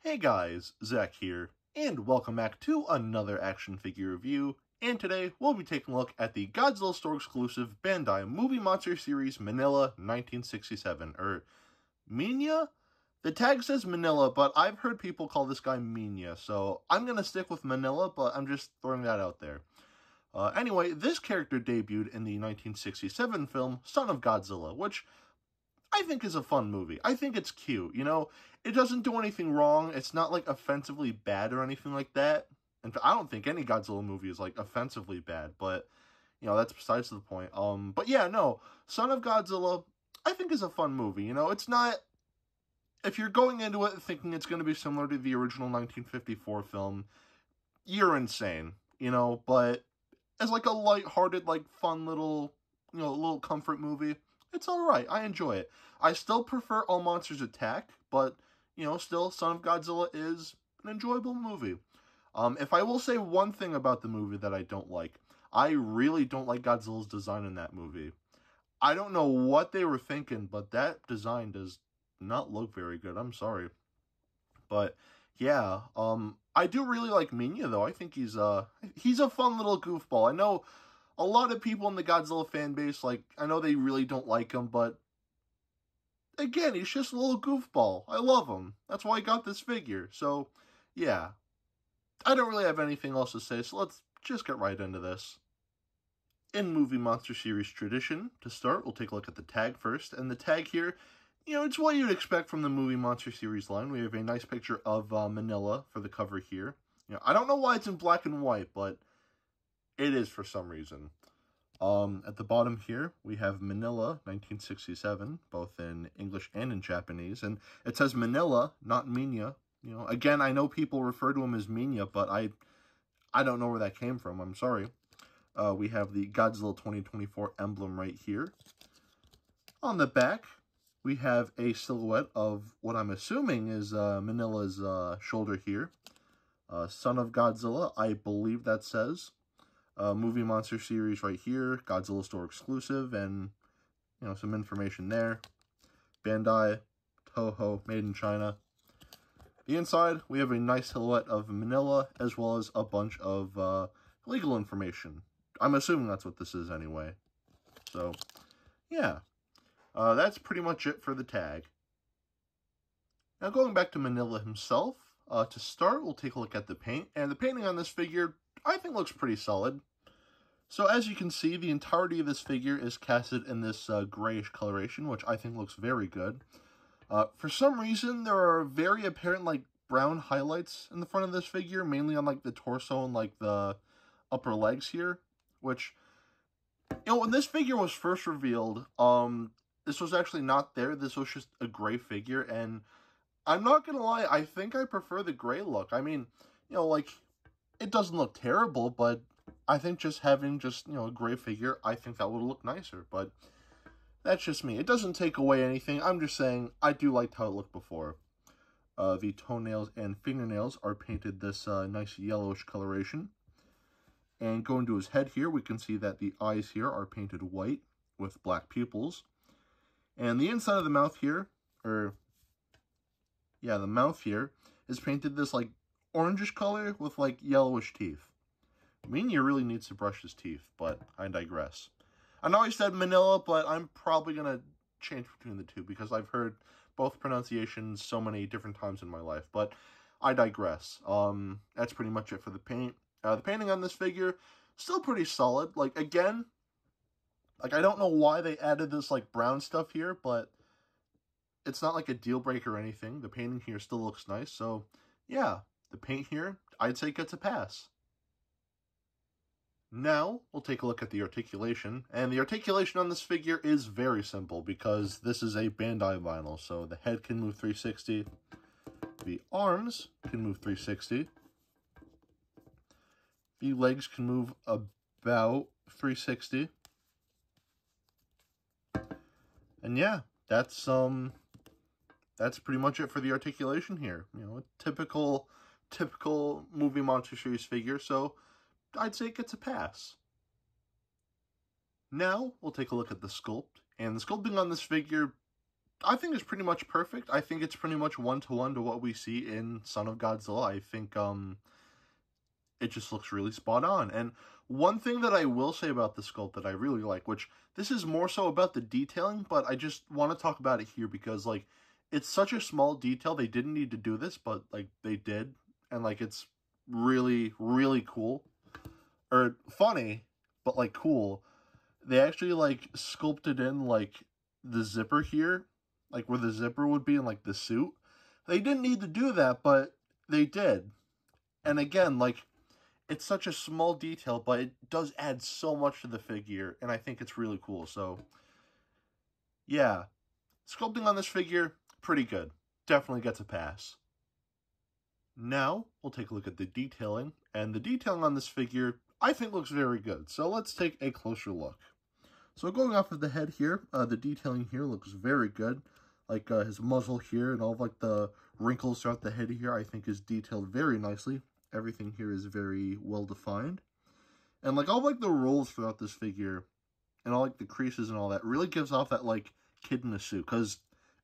Hey guys, Zack here, and welcome back to another action figure review, and today we'll be taking a look at the Godzilla store exclusive Bandai Movie Monster Series Minilla 1967, or Minilla? The tag says Minilla, but I've heard people call this guy Minilla, so I'm gonna stick with Minilla, but I'm just throwing that out there. Anyway, this character debuted in the 1967 film Son of Godzilla, which I think is a fun movie. I think it's cute, you know? It doesn't do anything wrong. It's not, like, offensively bad or anything like that. And I don't think any Godzilla movie is, like, offensively bad, but, you know, that's besides the point. But yeah, no, Son of Godzilla, I think is a fun movie, you know? It's not, if you're going into it thinking it's going to be similar to the original 1954 film, you're insane, you know? But as, like, a lighthearted, like, fun little, you know, little comfort movie, it's alright. I enjoy it. I still prefer All Monsters Attack, but, you know, still, Son of Godzilla is an enjoyable movie. If I will say one thing about the movie that I don't like, I really don't like Godzilla's design in that movie. I don't know what they were thinking, but that design does not look very good. I'm sorry. But, yeah, I do really like Minya, though. I think he's a fun little goofball. I know a lot of people in the Godzilla fan base, like, I know they really don't like him, but again, he's just a little goofball. I love him. That's why I got this figure. So, yeah. I don't really have anything else to say, so let's just get right into this. In Movie Monster Series tradition, to start, we'll take a look at the tag first. And the tag here, you know, it's what you'd expect from the Movie Monster Series line. We have a nice picture of Minilla for the cover here. You know, I don't know why it's in black and white, but it is for some reason. At the bottom here, we have Minilla 1967, both in English and in Japanese. And it says Minilla, not Minya. You know, again, I know people refer to him as Minya, but I don't know where that came from. I'm sorry. We have the Godzilla 2024 emblem right here. On the back, we have a silhouette of what I'm assuming is Minilla's shoulder here. Son of Godzilla, I believe that says. Movie Monster Series right here, Godzilla store exclusive, and, you know, some information there. Bandai, Toho, made in China. The inside, we have a nice silhouette of Minilla, as well as a bunch of legal information. I'm assuming that's what this is anyway. So, yeah. That's pretty much it for the tag. Now, going back to Minilla himself, to start, we'll take a look at the paint. And the painting on this figure, I think, looks pretty solid. So as you can see, the entirety of this figure is casted in this grayish coloration, which I think looks very good. For some reason, there are very apparent, like, brown highlights in the front of this figure, mainly on, like, the torso and, like, the upper legs here, which, you know, when this figure was first revealed, this was actually not there. This was just a gray figure, and I'm not gonna lie, I think I prefer the gray look. I mean, you know, like, it doesn't look terrible, but I think just having you know, a gray figure, I think that would look nicer, but that's just me. It doesn't take away anything. I'm just saying I do like how it looked before. The toenails and fingernails are painted this nice yellowish coloration. And going to his head here, we can see that the eyes here are painted white with black pupils. And the inside of the mouth here, the mouth here is painted this, like, orangish color with, like, yellowish teeth. Minya really needs to brush his teeth, but I digress. I know I said Minilla, but I'm probably going to change between the two because I've heard both pronunciations so many different times in my life, but I digress. That's pretty much it for the paint. The painting on this figure, still pretty solid. Like, again, like, I don't know why they added this, like, brown stuff here, but it's not like a deal breaker or anything. The painting here still looks nice, so yeah, the paint here, I'd say gets a pass. Now, we'll take a look at the articulation, and the articulation on this figure is very simple because this is a Bandai vinyl, so the head can move 360, the arms can move 360, the legs can move about 360, and yeah, that's pretty much it for the articulation here. You know, a typical Movie Monster Series figure, so I'd say it gets a pass. Now, we'll take a look at the sculpt. And the sculpting on this figure I think it's pretty much perfect. I think it's pretty much one-to-one to what we see in Son of Godzilla. I think it just looks really spot on. And one thing that I will say about the sculpt that I really like, which this is more so about the detailing, but I just want to talk about it here because, like, it's such a small detail. They didn't need to do this, but, like, they did. And, like, it's really, really cool. Or funny, but, like, cool. They actually, like, sculpted in, like, the zipper here. Like, where the zipper would be in, like, the suit. They didn't need to do that, but they did. And again, like, it's such a small detail, but it does add so much to the figure, and I think it's really cool. So, yeah. Sculpting on this figure, pretty good. Definitely gets a pass. Now, we'll take a look at the detailing, and the detailing on this figure, I think looks very good. So let's take a closer look. So going off of the head here, the detailing here looks very good. Like his muzzle here and all of like the wrinkles throughout the head here, I think is detailed very nicely. Everything here is very well defined. And like all of, like the rolls throughout this figure and all like the creases and all that really gives off that like kid in a suit. Because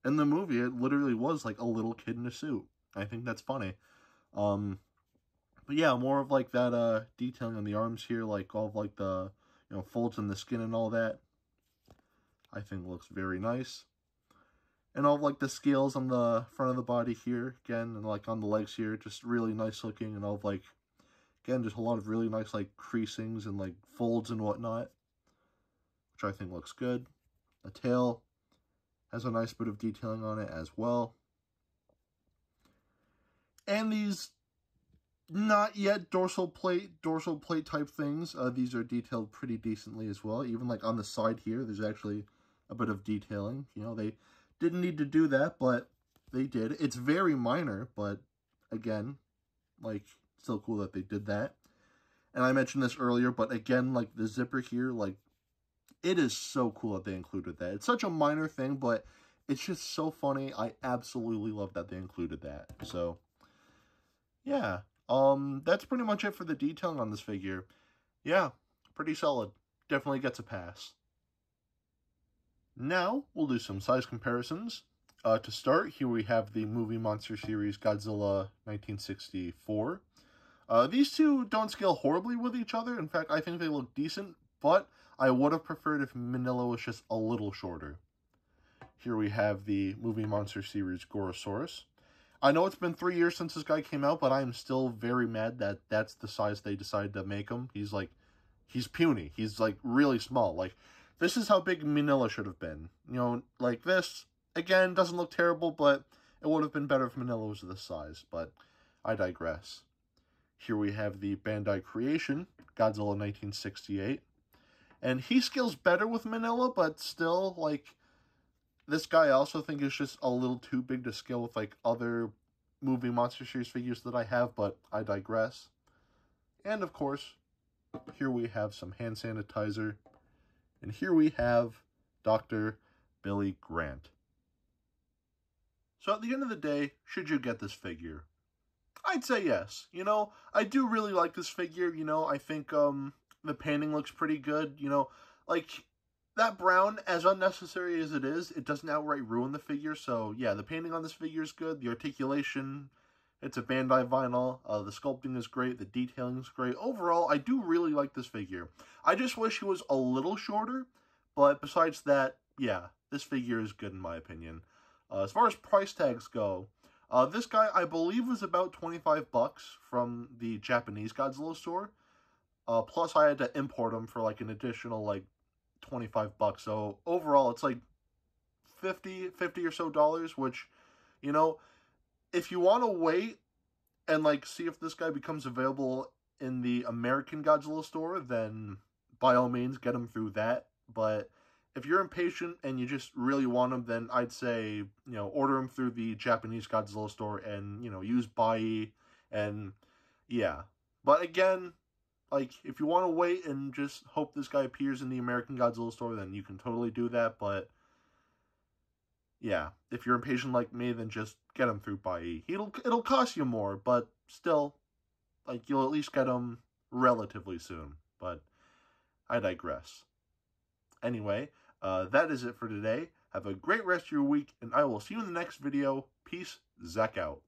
in the movie, it literally was like a little kid in a suit. I think that's funny. But yeah, more of like that detailing on the arms here, like all of like the, you know, folds in the skin and all that. I think looks very nice. And all of, like, the scales on the front of the body here, again, and, like, on the legs here, just really nice looking, and all of, like, again, just a lot of really nice, like, creasings and, like, folds and whatnot, which I think looks good. The tail has a nice bit of detailing on it as well. And these not yet dorsal plate type things, these are detailed pretty decently as well. Even, like, on the side here, there's actually a bit of detailing. You know, they didn't need to do that, but they did. It's very minor, but again, like, still cool that they did that. And I mentioned this earlier, but again, like, the zipper here, like, it is so cool that they included that. It's such a minor thing, but it's just so funny. I absolutely love that they included that. So, yeah. That's pretty much it for the detailing on this figure. Yeah, pretty solid. Definitely gets a pass. Now, we'll do some size comparisons. To start, here we have the movie monster series Godzilla 1964. These two don't scale horribly with each other. In fact, I think they look decent, but I would have preferred if Minilla was just a little shorter. Here we have the movie monster series Gorosaurus. I know it's been 3 years since this guy came out, but I am still very mad that that's the size they decided to make him. He's puny. He's, like, really small. Like, this is how big Minilla should have been. You know, like this, again, doesn't look terrible, but it would have been better if Minilla was this size, but I digress. Here we have the Bandai creation, Godzilla 1968. And he scales better with Minilla, but still, like, this guy I also think is just a little too big to scale with, like, other movie monster series figures that I have, but I digress. And, of course, here we have some hand sanitizer. And here we have Dr. Billy Grant. So at the end of the day, should you get this figure? I'd say yes. You know, I do really like this figure. You know, I think the painting looks pretty good. You know, like, that brown, as unnecessary as it is, it doesn't outright ruin the figure. So, yeah, the painting on this figure is good. The articulation, it's a Bandai vinyl. The sculpting is great. The detailing is great. Overall, I do really like this figure. I just wish he was a little shorter. But besides that, yeah, this figure is good in my opinion. As far as price tags go, this guy, I believe, was about 25 bucks from the Japanese Godzilla store. Plus, I had to import him for, like, an additional, like, 25 bucks. So, overall, it's, like, 50 or so dollars, which, you know, if you want to wait and, like, see if this guy becomes available in the American Godzilla store, then by all means, get him through that. But if you're impatient and you just really want him, then I'd say, you know, order him through the Japanese Godzilla store and, you know, use Bai, and, yeah. But again, like, if you want to wait and just hope this guy appears in the American Godzilla store, then you can totally do that, but yeah, if you're impatient like me, then just get him through Bai. It'll cost you more, but still, like, you'll at least get him relatively soon, but I digress. Anyway, that is it for today. Have a great rest of your week, and I will see you in the next video. Peace, Zack out.